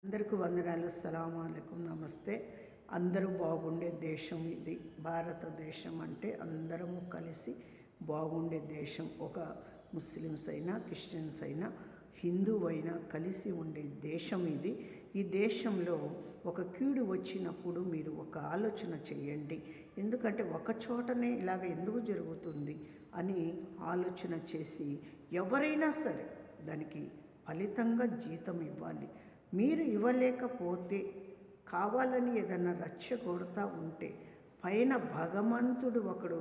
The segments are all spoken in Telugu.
అందరికీ వందనాలు. అస్సలాము అలైకుం, నమస్తే. అందరూ బాగుండే దేశం ఇది భారతదేశం. అంటే అందరము కలిసి బాగుండే దేశం. ఒక ముస్లిమ్స్ అయినా, క్రిస్టియన్స్ అయినా, హిందువు అయినా కలిసి ఉండే దేశం ఇది. ఈ దేశంలో ఒక కీడు వచ్చినప్పుడు మీరు ఒక ఆలోచన చేయండి. ఎందుకంటే ఒక చోటనే ఇలాగ ఎందుకు జరుగుతుంది అని ఆలోచన చేసి ఎవరైనా సరే దానికి ఫలితంగా జీతం ఇవ్వాలి. మీరు ఇవ్వలేకపోతే కావాలని ఏదన్నా రెచ్చగొడతా ఉంటే పైన భగవంతుడు ఒకడు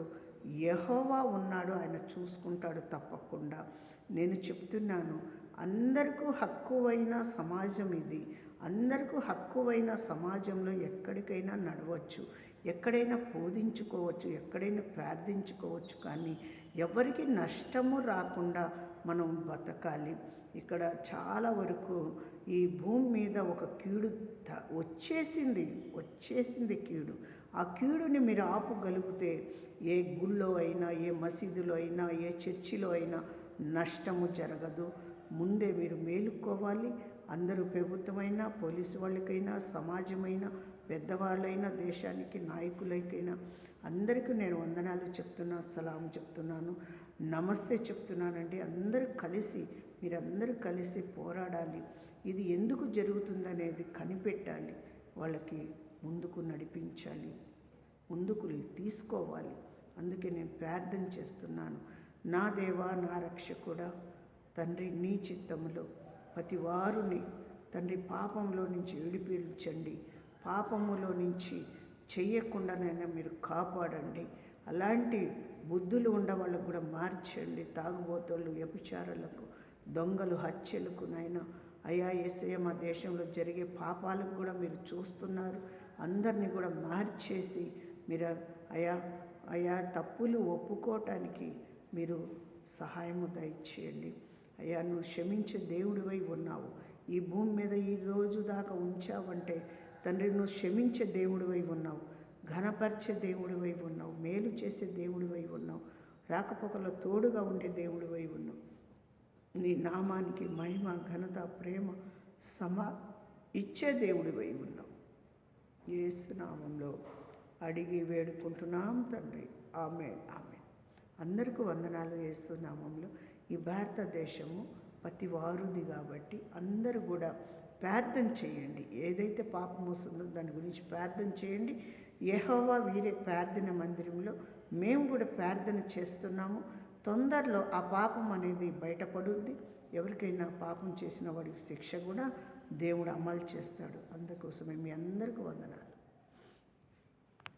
యెహోవా ఉన్నాడు, ఆయన చూసుకుంటాడు తప్పకుండా. నేను చెప్తున్నాను, అందరికీ హక్కువైన సమాజం ఇది. అందరికీ హక్కువైన సమాజంలో ఎక్కడికైనా నడవచ్చు, ఎక్కడైనా బోధించుకోవచ్చు, ఎక్కడైనా ప్రార్థించుకోవచ్చు. కానీ ఎవరికి నష్టము రాకుండా మనం బతకాలి. ఇక్కడ చాలా వరకు ఈ భూమి మీద ఒక కీడు వచ్చేసింది కీడు. ఆ కీడుని మీరు ఆపగలిగితే ఏ గుళ్ళో అయినా, ఏ మసీదులో అయినా, ఏ చర్చిలో అయినా నష్టము జరగదు. ముందే మీరు మేలుకోవాలి. అందరూ ప్రభుత్వమైనా, పోలీసు వాళ్ళకైనా, సమాజమైనా, పెద్దవాళ్ళైనా, దేశానికి నాయకులకైనా అందరికీ నేను వందనాలు చెప్తున్నా, సలాం చెప్తున్నాను, నమస్తే చెప్తున్నానండి. మీరందరూ కలిసి పోరాడాలి. ఇది ఎందుకు జరుగుతుందనేది కనిపెట్టాలి. వాళ్ళకి ముందుకు నడిపించాలి, ముందుకు తీసుకోవాలి. అందుకే నేను ప్రార్థన చేస్తున్నాను. నా దేవా, నా రక్షకుడా, తండ్రి, నీ చిత్తములో ప్రతి వారిని తండ్రి పాపంలో నుంచి విడిపించండి. పాపములో నుంచి చెయ్యకుండానైనా మీరు కాపాడండి. అలాంటి బుద్ధులు ఉన్న వాళ్ళకు కూడా మార్చండి. తాగుబోతులు, వ్యభిచారులకు, దొంగలు, హత్యలకు నైనా అయా యేసయ్య, మా దేశంలో జరిగే పాపాలకు కూడా మీరు చూస్తున్నారు. అందరినీ కూడా మార్చేసి మీరు అయా తప్పులు ఒప్పుకోవటానికి మీరు సహాయము దయచేయండి. అయ్యా, నువ్వు క్షమించే దేవుడివై ఉన్నావు. ఈ భూమి మీద ఈ రోజు దాకా ఉంచావంటే తండ్రి, నువ్వు క్షమించే దేవుడివై ఉన్నావు, ఘనపరిచే దేవుడివై ఉన్నావు, మేలు చేసే దేవుడివై ఉన్నావు, రాకపోకలో తోడుగా ఉండే దేవుడివై ఉన్నావు. నీ నామానికి మహిమ, ఘనత, ప్రేమ ఇచ్చే దేవుడివై ఉన్నావు. యేసు నామంలో అడిగి వేడుకుంటున్నాం తండ్రి. ఆమేన్, ఆమేన్. అందరికీ వందనాలు. యేసు నామంలో ఈ భారతదేశము ప్రతి వారుది కాబట్టి అందరూ కూడా ప్రార్థన చేయండి. ఏదైతే పాపం వస్తుందో దాని గురించి ప్రార్థన చేయండి. యెహోవా వీరే ప్రార్థన మందిరంలో మేము కూడా ప్రార్థన చేస్తున్నాము. తొందరలో ఆ పాపం అనేది బయటపడుద్ది. ఎవరికైనా పాపం చేసిన వాడికి శిక్ష కూడా దేవుడు అమలు చేస్తాడు. అందుకోసమే మీ అందరికీ వందనాలు.